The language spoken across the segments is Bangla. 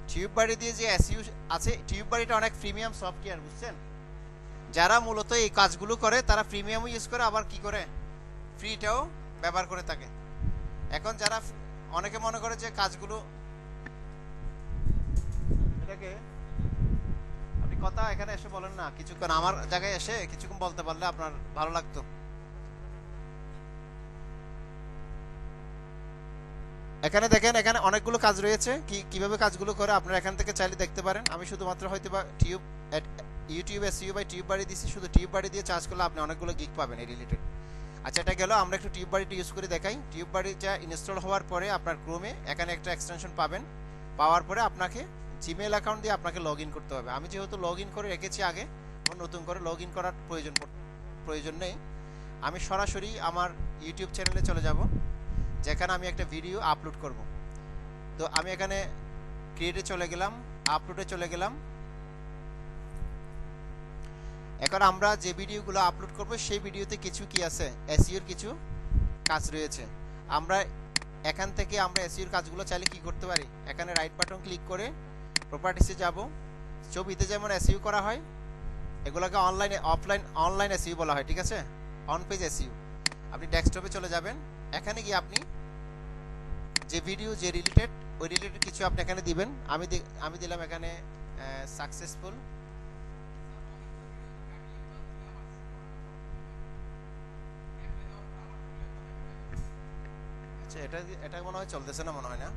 টিউববাড়ি দিয়ে যে এসইও আছে, টিউববাড়িটা অনেক প্রিমিয়াম সফটওয়্যার, বুঝছেন? যারা মূলত এই কাজগুলো করে তারা প্রিমিয়ামও ইউজ করে, আবার কি করে ফ্রিটাও ব্যবহার করে থাকে। এখন যারা অনেকে মনে করে যে কাজগুলো, এটাকে আপনি কথা এখানে এসে বলেন না, কিছুক্ষণ আমার জায়গায় এসে কিছুক্ষণ বলতে পারলে আপনার ভালো লাগতো। এখানে দেখেন, এখানে অনেকগুলো কাজ রয়েছে, কিভাবে কাজগুলো করে আপনারা এখান থেকে চাইলে দেখতে পারেন। আমি শুধুমাত্র হয়তো বা ইউটিউব এসইও বাই টিউববাড়ি দিছি, শুধু টিউববাড়ি দিয়ে চার্জ করলে আপনি অনেকগুলো গিগ পাবেন এই রিলেটেড। আচ্ছা, এটা গেল, আমরা একটু টিউববাড়িটা ইউজ করে দেখাই। টিউববাড়িটা ইনস্টল হওয়ার পরে আপনার ক্রোমে এখানে একটা এক্সটেনশন পাবেন, পাওয়ার পরে আপনাকে জিমেল অ্যাকাউন্ট দিয়ে আপনাকে লগ ইন করতে হবে। আমি যেহেতু লগ ইন করে রেখেছি আগে, নতুন করে লগ ইন করার প্রয়োজন নেই। আমি সরাসরি আমার ইউটিউব চ্যানেলে চলে যাব, যেখানে আমি একটা ভিডিও আপলোড করব। তো আমি এখানে ক্রিয়েটে চলে গেলাম, আপলোডে চলে গেলাম। এখন আমরা যে ভিডিওগুলো আপলোড করব সেই ভিডিওতে কিছু কি আছে, এসইওর কিছু কাজ রয়েছে। আমরা এখান থেকে আমরা এসইওর কাজগুলো চাইলে কি করতে পারি, এখানে রাইট বাটন ক্লিক করে প্রপার্টিসে যাব। ছবিতে যেমন এসইও করা হয়, এগুলোকে অনলাইন এসইও বলা হয়, ঠিক আছে? On page SEO. আপনি ডেস্কটপে চলে যাবেন, এখানে গিয়ে আপনি যে ভিডিও যে রিলেটেড, ওই রিলেটেড কিছু আপনি এখানে দিবেন। আমি দিলাম এখানে সাকসেসফুল। আচ্ছা, এটা মনে হয় চলতেছে না, মনে হয় না।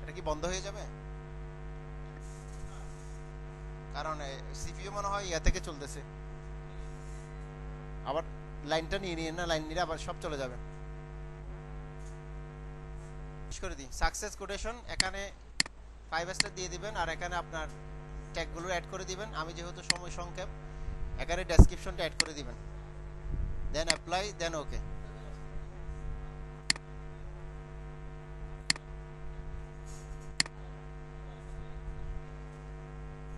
এটা কি বন্ধ হয়ে যাবে? কারণ সিপিইউ মনে হয় ইয়া থেকে চলতেছে। আবার লাইনটা নিয়ে না, লাইন নিলে আবার সব চলে যাবে। করে দিই সাকসেস কোটেশন, এখানে 5 স্টার দিয়ে দিবেন, আর এখানে আপনার ট্যাগগুলো অ্যাড করে দিবেন। আমি যেহেতু সময় সংক্ষেপ, এখানে ডেসক্রিপশনটা অ্যাড করে দিবেন, দেন অ্যাপ্লাই, দেন ওকে।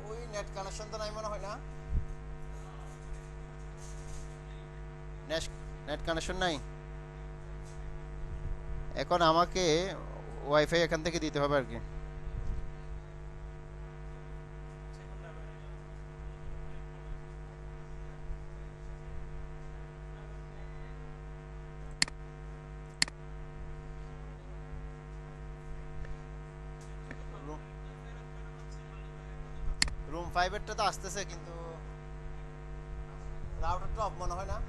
ওই নেট কানেকশন তো নাই মনে হয় না, নেট কানেকশন নাই। এখন আমাকে ওয়াইফাই এখান থেকে দিতে হবে আর কি। রুম 5 এরটা তো আসতেছে, কিন্তু রাউটারটা অফ মনে হয় না।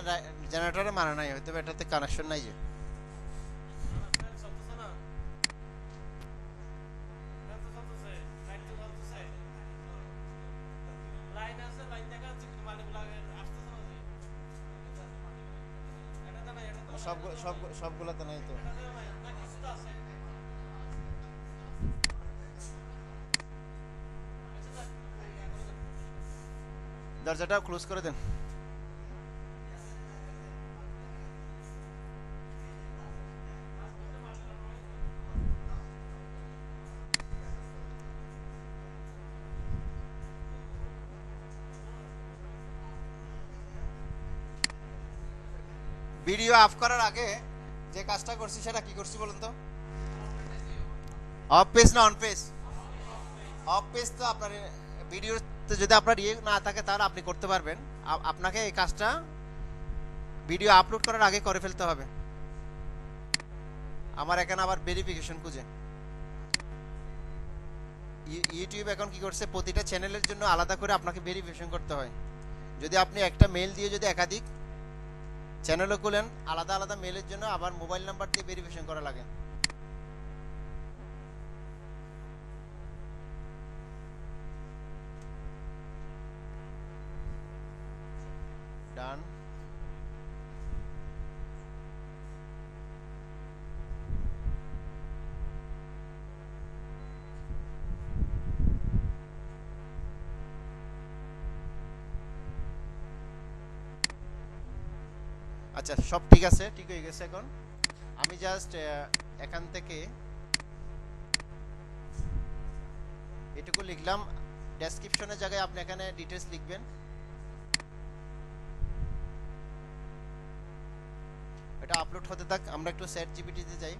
না, জেনারেটরে মারা নাই, হয়তো এটাতে কানেকশন নাই। যে সবগুলোতে নাই তো। দরজাটা ক্লোজ করে দেন। ভিডিও অফ করার আগে যে কাজটা করছি সেটা কি করছি বলুন তো? অফ পেজ না অন পেজ? অফ পেজ তো আপনার ভিডিওতে যদি আপনার ইয়ে না থাকে তাহলে আপনি করতে পারবেন। আপনাকে এই কাজটা ভিডিও আপলোড করার আগে করে ফেলতে হবে। আমার এখানে আবার ভেরিফিকেশন খুঁজে, ইউটিউব এখন কি করছে, প্রতিটা চ্যানেলের জন্য আলাদা করে আপনাকে ভেরিফিকেশন করতে হয়। যদি আপনি একটা মেল দিয়ে যদি একাধিক চ্যানেলও খুলেন, আলাদা আলাদা মেলের জন্য আবার মোবাইল নাম্বার দিয়ে ভেরিফিকেশন করা লাগে। ডান। আচ্ছা, সব ঠিক আছে, ঠিক হয়ে গেছে। এখন আমি জাস্ট এখান থেকে এটুকু লিখলাম। ডেসক্রিপশনের জায়গায় আপনি এখানে ডিটেলস লিখবেন। এটা আপলোড হতে থাক, আমরা একটু চ্যাট জিপিটিতে যাই।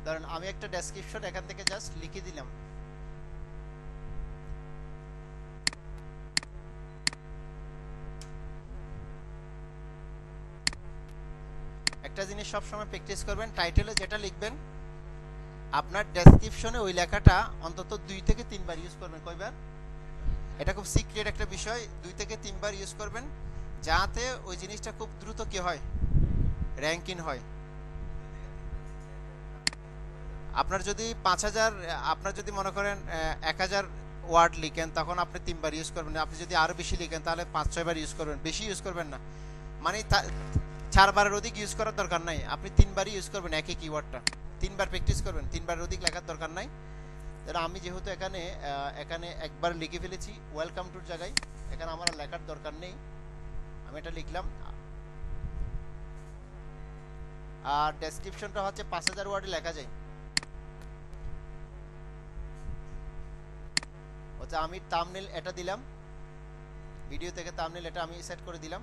ধরেন আমি একটা ডেসক্রিপশন এখান থেকে জাস্ট লিখে দিলাম। একটা জিনিস সবসময় প্র্যাকটিস করবেন, টাইটেলে যেটা লিখবেন আপনার ডেসক্রিপশনে ওই লেখাটা অন্তত 2 থেকে 3 বার ইউজ করবেন। কয়বার? এটা খুব সিক্রেট একটা বিষয়, 2 থেকে 3 বার ইউজ করবেন, যাতে ওই জিনিসটা খুব দ্রুত কি হয়, র্যাঙ্কিং হয়। আপনার যদি 5000, আপনার যদি মনে করেন 1000 ওয়ার্ড লিখেন, তখন আপনি 3 বার ইউজ করবেন। আপনি যদি আরো বেশি লিখেন তাহলে 5-6 বার ইউজ করবেন, বেশি ইউজ করবেন না। মানে 4 বারের অধিক ইউজ করার দরকার নাই, আপনি 3 বারই ইউজ করবেন একই কিওয়ার্ডটা। 3 বার প্র্যাকটিস করবেন, 3 বারের অধিক লেখার দরকার নাই। আমি যেহেতু এখানে একবার লিখে ফেলেছি ওয়েলকাম টুর জায়গায়, এখানে আমার লেখার দরকার নেই, আমি এটা লিখলাম। আর ডেসক্রিপশনটা হচ্ছে 5000 ওয়ার্ডে লেখা যায়। আমি থাম্বনেল এটা দিলাম, ভিডিও থেকে থাম্বনেল এটা আমি সেট করে দিলাম।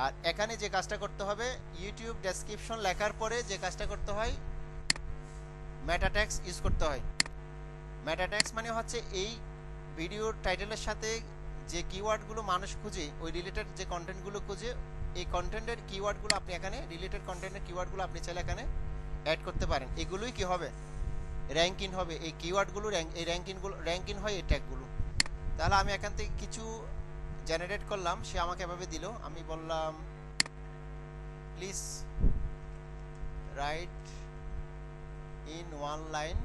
আর এখানে যে কাজটা করতে হবে, ইউটিউব ডেসক্রিপশন লেখার পরে যে কাজটা করতে হয়, মেটা ট্যাগস ইউজ করতে হয়। মেটা ট্যাগস মানে হচ্ছে এই ভিডিওর টাইটেলের সাথে যে কিওয়ার্ডগুলো মানুষ খুঁজে, ওই রিলেটেড যে কন্টেন্টগুলো খুঁজে, এই কন্টেন্টের কিওয়ার্ডগুলো আপনি এখানে, রিলেটেড কন্টেন্টের কিওয়ার্ডগুলো আপনি চাইলে এখানে অ্যাড করতে পারেন। এগুলোই কি হবে, র্যাঙ্কিং হবে। এই কিওয়ার্ডগুলো এই র্যাঙ্কিং হয় এই ট্যাগগুলো। তাহলে আমি এখান থেকে কিছু জেনারেট করলাম, সে আমাকে এভাবে দিল। আমি বললাম please write in 1 line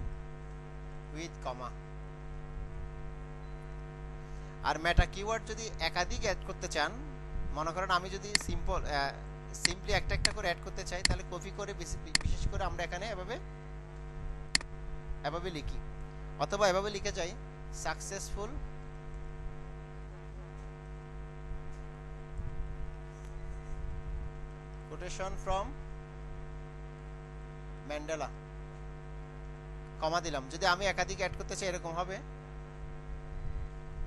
with comma. আর মেটা কিওয়ার্ড যদি একাধিক অ্যাড করতে চান, মনে করেন আমি যদি সিম্পলি একটা একটা করে অ্যাড করতে চাই, তাহলে কপি করে বিশেষ করে আমরা এখানে এভাবে লিখি, অথবা এভাবে লিখে যাই সাকসেসফুল কোটেশন ফ্রম ম্যান্ডেলা, কমা দিলাম। যদি আমি একাধিক অ্যাড করতে চাই এরকম হবে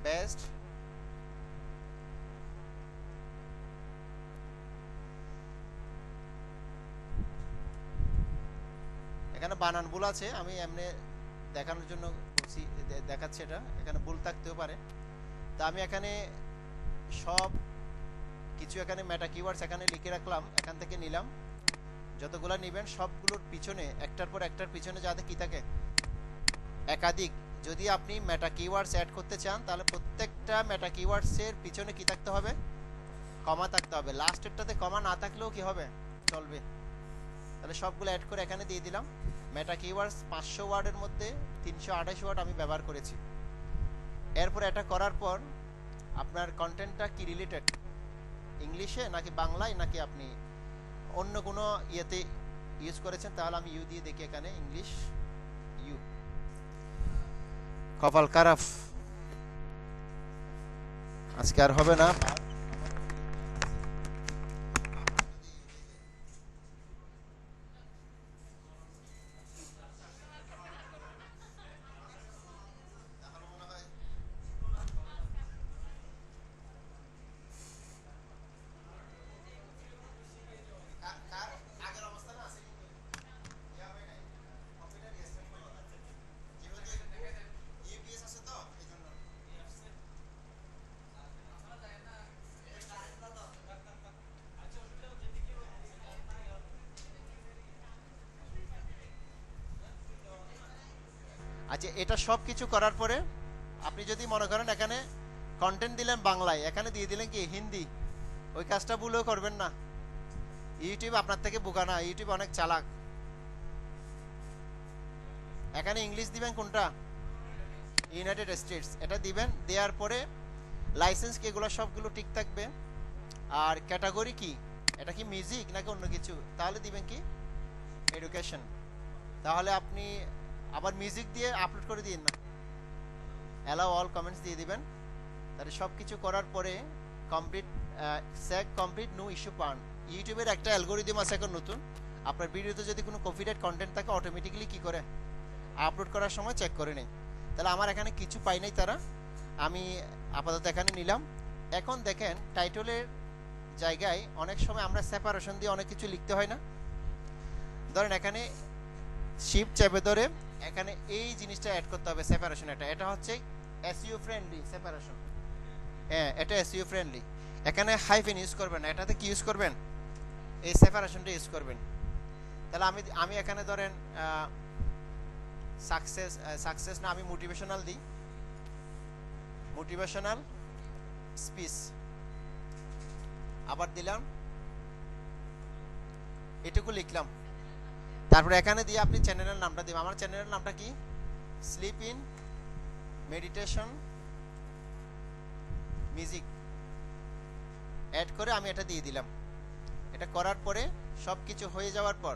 বেস্ট এখানে বানান ভুল আছে, আমি এমনি দেখানোর জন্য দেখাচ্ছি, এটা এখানে ভুল থাকতেও পারে। তা আমি এখানে সব কিছু এখানে মেটা কিওয়ার্ডস এখানে লিখে রাখলাম, এখান থেকে নিলাম। যতগুলো নেবেন সবগুলোর পিছনে একটার পর একটার পিছনে যাতে কি থাকে, একাধিক। যদি আপনি মেটা কিওয়ার্ডস অ্যাড করতে চান, তাহলে প্রত্যেকটা মেটা কিওয়ার্ডস এর পিছনে কি থাকতে হবে, কমা থাকতে হবে। লাস্টেরটাতে কমা না থাকলেও কি হবে, চলবে। তাহলে সবগুলো অ্যাড করে এখানে দিয়ে দিলাম। মেটা কিওয়ার্ডস 500 ওয়ার্ডের মধ্যে 328 ওয়ার্ড আমি ব্যবহার করেছি। এরপর এটা করার পর আপনার কন্টেন্টটা কি রিলেটেড, ইংলিশে নাকি বাংলায়, নাকি আপনি অন্য কোনো ইয়েতে ইউজ করেছেন, তাহলে আমি ইউ দিয়ে দেখি এখানে ইংলিশ ইউ। কপাল খারাপ, আজকে আর হবে না। যে এটা সব কিছু করার পরে আপনি যদি মনে করেন এখানে কন্টেন্ট দিলেন বাংলায়, এখানে দিয়ে দিলেন কি হিন্দি, ওই কাজটা ভুলেও করবেন না। ইউটিউব আপনার থেকে বোকা না, ইউটিউব অনেক চালাক। এখানে ইংলিশ দিবেন কোনটা, ইউনাইটেড স্টেটস, এটা দিবেন। দেওয়ার পরে লাইসেন্স কি এগুলো সবগুলো ঠিক থাকবে। আর ক্যাটাগরি কি, এটা কি মিউজিক নাকি অন্য কিছু, তাহলে দিবেন কি এডুকেশন। তাহলে আপনি আবার মিউজিক দিয়ে আপলোড করে দিন না, অ্যালাউ অল কমেন্টস দিয়ে দিবেন। তাহলে সব কিছু করার পরে কমপ্লিট সেক কমপ্লিট নো ইস্যু পান। ইউটিউবের একটা অ্যালগোরিদম আছে এখন নতুন, আপনার ভিডিওতে যদি কোনো কপিরাইট কন্টেন্ট থাকে অটোমেটিক্যালি কি করে আপলোড করার সময় চেক করে নেই। তাহলে আমার এখানে কিছু পাই নাই তারা, আমি আপাতত এখানে নিলাম। এখন দেখেন টাইটেলের জায়গায় অনেক সময় আমরা সেপারেশন দিয়ে অনেক কিছু লিখতে হয় না। ধরেন এখানে শিফট চেপে ধরে এখানে এই জিনিসটা অ্যাড করতে হবে, সেপারেশন। এটা হচ্ছে এসইও ফ্রেন্ডলি সেপারেশন। হ্যাঁ, এটা এসইও ফ্রেন্ডলি। এখানে হাইফেন ইউজ করবেন না, এটাতে কি ইউজ করবেন, এই সেপারেশনটা ইউজ করবেন। তাহলে আমি এখানে ধরেন সাকসেস না, আমি মোটিভেশনাল দিই, মোটিভেশনাল স্পিচ আবার দিলাম, এটুকু লিখলাম। তারপরে এখানে দিয়ে আপনি চ্যানেলের নামটা দিবেন। আমার চ্যানেলের নামটা কি, sleep in meditation music, add করে আমি এটা দিয়ে দিলাম। এটা করার পরে সব কিছু হয়ে যাওয়ার পর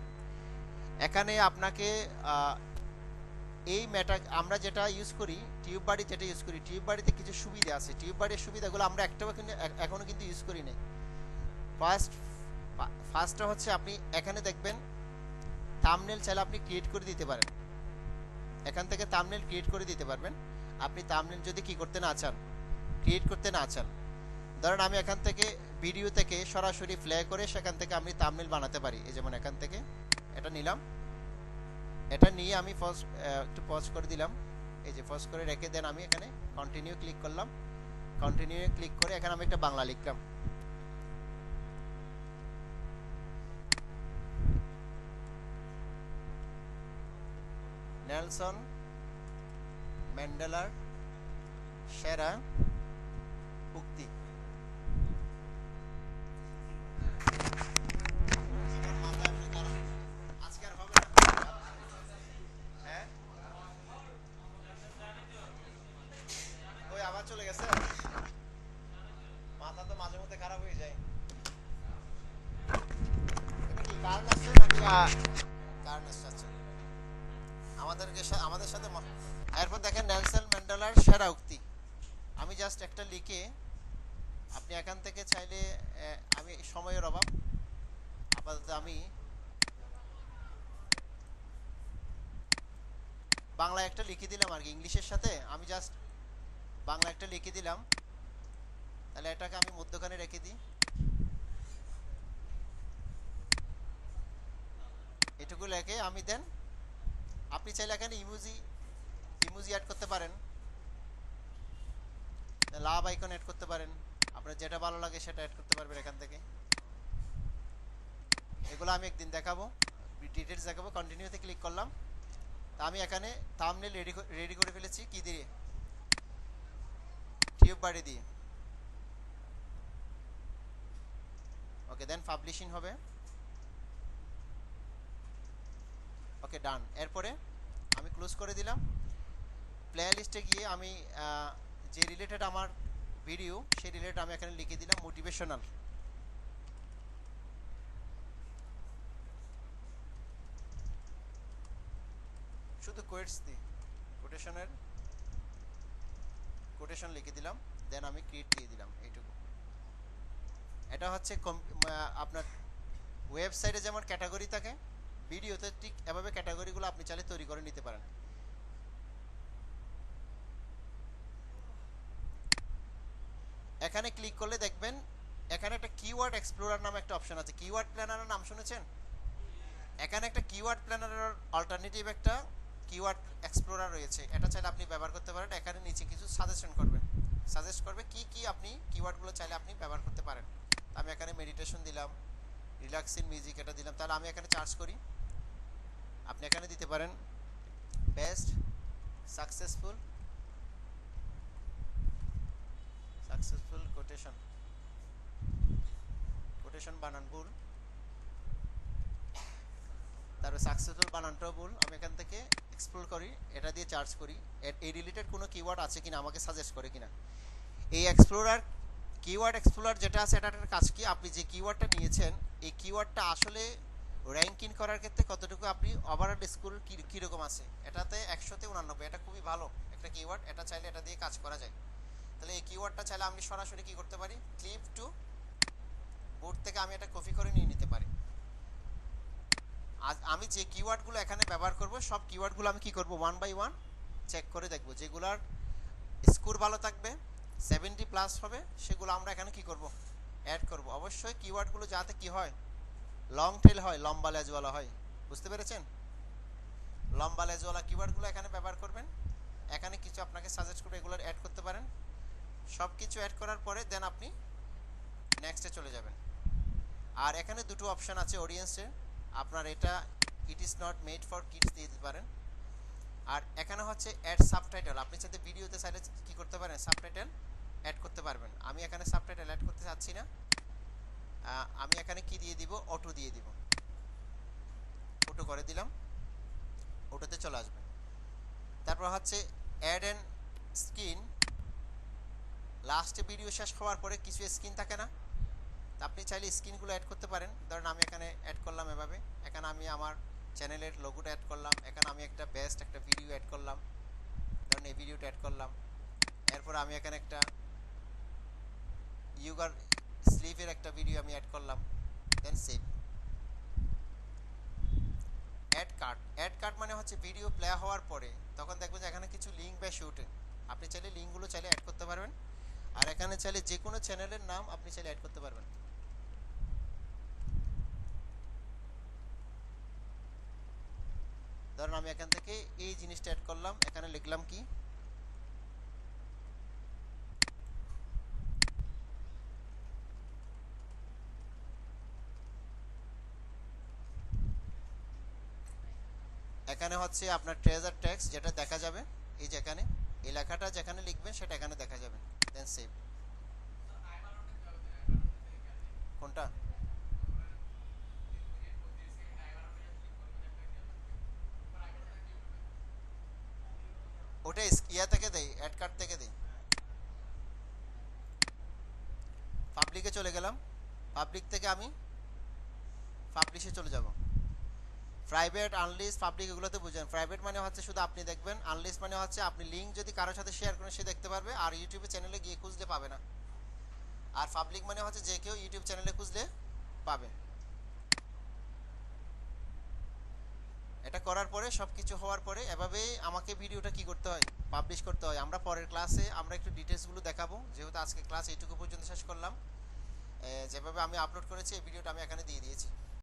এখানে আপনাকে এই মেটা আমরা যেটা ইউজ করি টিউববাডি, যেটা ইউজ করি টিউববাডিতে কিছু সুবিধা আছে। টিউববাডির সুবিধাগুলো আমরা একটাও কিন্তু এখনো কিন্তু ইউজ করি নাই। ফার্স্টটা হচ্ছে আপনি এখানে দেখবেন থাম্বনেল চাইলে আপনি ক্রিয়েট করে দিতে পারেন, এখান থেকে থাম্বনেল ক্রিয়েট করে দিতে পারবেন। আপনি থাম্বনেল যদি কি করতে না চান, ক্রিয়েট করতে না চান, ধরেন আমি এখান থেকে ভিডিও থেকে সরাসরি প্লে করে সেখান থেকে আমি থাম্বনেল বানাতে পারি। এই যেমন এখান থেকে এটা নিলাম, এটা নিয়ে আমি একটু পজ করে দিলাম, এই যে পজ করে রেখে দেন। আমি এখানে কন্টিনিউ ক্লিক করলাম, কন্টিনিউ ক্লিক করে এখানে আমি একটা বাংলা লিখলাম, নেলসন ম্যান্ডেলার সেরা উক্তি। চলে গেছে, মাথা তো মাঝে মধ্যে খারাপ হয়ে যায়। কারণ আছে নাকি কারণ আছে আমাদের সাথে। এরপর দেখেন নেলসন ম্যান্ডেলার সেরা উক্তি, আমি জাস্ট একটা লিখে আপনি এখান থেকে চাইলে, আমি সময়ের অভাব আপাতত আমি বাংলা একটা লিখে দিলাম আর কি, ইংলিশের সাথে আমি জাস্ট বাংলা একটা লিখে দিলাম। তাহলে এটাকে আমি মধ্যখানে রেখে দিই, এটুকু লেখে আমি দেন। আপনি চাইলে এখানে ইমোজি অ্যাড করতে পারেন, লাভ আইকন অ্যাড করতে পারেন, আপনার যেটা ভালো লাগে সেটা অ্যাড করতে পারবেন এখান থেকে। এগুলো আমি একদিন দেখাবো, ডিটেলস দেখাবো। কন্টিনিউতে ক্লিক করলাম, তা আমি এখানে থাম্বনেল রেডি করে ফেলেছি কি দিয়ে, টিউববাডি দিয়ে। ওকে, দেন পাবলিশিং হবে, ওকে ডান। এরপরে আমি ক্লোজ করে দিলাম। প্লে লিস্টে গিয়ে আমি যে রিলেটেড আমার ভিডিও সেই রিলেটেড আমি এখানে লিখে দিলাম মোটিভেশনাল। শুধু কোয়েটস দিই, কোটেশন লিখে দিলাম, দেন আমি ক্রিয়েট দিয়ে দিলাম এইটুকু। এটা হচ্ছে আপনার ওয়েবসাইটে যেমন ক্যাটাগরি থাকে, ভিডিওতে ঠিক এভাবে ক্যাটাগরিগুলো আপনি চাইলে তৈরি করে নিতে পারেন। এখানে ক্লিক করলে দেখবেন এখানে একটা কিওয়ার্ড এক্সপ্লোরার নামে একটা অপশন আছে। কিওয়ার্ড প্ল্যানারের নাম শুনেছেন? এখানে একটা কিওয়ার্ড প্ল্যানারের অল্টারনেটিভ একটা কিওয়ার্ড এক্সপ্লোরার রয়েছে, এটা চাইলে আপনি ব্যবহার করতে পারেন। এখানে নিচে কিছু সাজেস্ট করবে কি আপনি কিওয়ার্ডগুলো চাইলে আপনি ব্যবহার করতে পারেন। আমি এখানে মেডিটেশন দিলাম, রিল্যাক্সিং মিউজিক এটা দিলাম। তাহলে আমি এখানে চার্জ করি, আপনি এখানে দিতে পারেন বেস্ট সাকসেসফুল কোটেশন বানান ভুল, তারপরে সাকসেসফুল বানানটাও ভুল। আমি এখান থেকে এক্সপ্লোর করি, এটা দিয়ে চার্জ করি এই রিলেটেড কোনো কিওয়ার্ড আছে কিনা, আমাকে সাজেস্ট করে কিনা। এই কিওয়ার্ড এক্সপ্লোরার যেটা আছে এটার কাজ কি, আপনি যে কিওয়ার্ডটা নিয়েছেন এই কিওয়ার্ডটা আসলে র্যাঙ্কিং করার ক্ষেত্রে কতটুকু আপনি ওভারঅল স্কোর কীরকম আছে। এটাতে 100তে 89, এটা খুবই ভালো একটা কিওয়ার্ড, এটা চাইলে এটা দিয়ে কাজ করা যায়। তাহলে এই কিওয়ার্ডটা চাইলে আমি সরাসরি কি করতে পারি, ক্লিপ টু বোর্ড থেকে আমি এটা কপি করে নিয়ে নিতে পারি। আজ আমি যে কিওয়ার্ডগুলো এখানে ব্যবহার করব সব কিওয়ার্ডগুলো আমি কি করব, 1 বাই 1 চেক করে দেখব, যেগুলার স্কোর ভালো থাকবে 70+ হবে সেগুলো আমরা এখানে কি করব, অ্যাড করব। অবশ্যই কিওয়ার্ডগুলো যাতে কি হয়, লং টেল হয়, লম্বা লেজওয়ালা হয়। বুঝতে পেরেছেন? লম্বা লেজওয়ালা কিওয়ার্ডগুলো এখানে ব্যবহার করবেন। এখানে কিছু আপনাকে সাজেস্ট করবে, এগুলো অ্যাড করতে পারেন। সব কিছু অ্যাড করার পরে দেন আপনি নেক্সটে চলে যাবেন। আর এখানে দুটো অপশান আছে অডিয়েন্সের, আপনার এটা it is not made for kids দিয়ে দিতে পারেন। আর এখানে হচ্ছে অ্যাড সাবটাইটেল, আপনি চাইতে ভিডিওতে চাইলে কি করতে পারেন, সাবটাইটেল অ্যাড করতে পারবেন। আমি এখানে সাবটাইটেল অ্যাড করতে চাচ্ছি না, আমি এখানে কি দিয়ে দিব, অটো দিয়ে দিব। অটো করে দিলাম, অটোতে চলে আসবে। তারপর হচ্ছে অ্যাড অ্যান্ড স্ক্রিন, লাস্টে ভিডিও শেষ হওয়ার পরে কিছু স্ক্রিন থাকে না, তা আপনি চাইলে স্ক্রিনগুলো অ্যাড করতে পারেন। ধরেন আমি এখানে অ্যাড করলাম এভাবে, এখানে আমি আমার চ্যানেলের লোগোটা অ্যাড করলাম, এখানে আমি একটা বেস্ট একটা ভিডিও অ্যাড করলাম, ধরেন এই ভিডিওটা অ্যাড করলাম। এরপর আমি এখানে একটা ইউগার স্লিভের একটা ভিডিও আমি অ্যাড করলাম, দেন সেভ। অ্যাড কার্ড মানে হচ্ছে ভিডিও প্লে হওয়ার পরে তখন দেখবেন যে এখানে কিছু লিঙ্ক বা শুটে, আপনি চাইলে লিঙ্কগুলো চাইলে অ্যাড করতে পারবেন। আর এখানে চাইলে যে কোনো চ্যানেলের নাম আপনি চাইলে অ্যাড করতে পারবেন। ধরুন আমি এখান থেকে এই জিনিসটা অ্যাড করলাম, এখানে লিখলাম কি, এখানে হচ্ছে আপনার ট্রেজার ট্যাক্স যেটা দেখা যাবে, এই যে এখানে এই লেখাটা যেখানে লিখবেন সেটা এখানে দেখা যাবে, দেন সেভ। কোনটা? ওটা ইয়া থেকে দেই, অ্যাড কার্ড থেকে দেই। পাবলিকে চলে গেলাম, পাবলিক থেকে আমি পাবলিশে চলে যাব। প্রাইভেট, আনলিস্ট, পাবলিক এগুলোতে বুঝেন। প্রাইভেট মানে হচ্ছে শুধু আপনি দেখবেন, আনলিস্ট মানে হচ্ছে আপনি লিঙ্ক যদি কারোর সাথে শেয়ার করেন সে দেখতে পারবে আর ইউটিউবে চ্যানেলে গিয়ে খুঁজলে পাবে না। আর পাবলিক মানে হচ্ছে যে কেউ ইউটিউব চ্যানেলে খুঁজলে পাবে। এটা করার পরে সব কিছু হওয়ার পরে এভাবেই আমাকে ভিডিওটা কি করতে হয়, পাবলিশ করতে হয়। আমরা পরের ক্লাসে আমরা একটু ডিটেলসগুলো দেখাবো, যেহেতু আজকে ক্লাস এইটুকু পর্যন্ত শেষ করলাম। যেভাবে আমি আপলোড করেছি এই ভিডিওটা আমি এখানে দিয়ে দিয়েছি।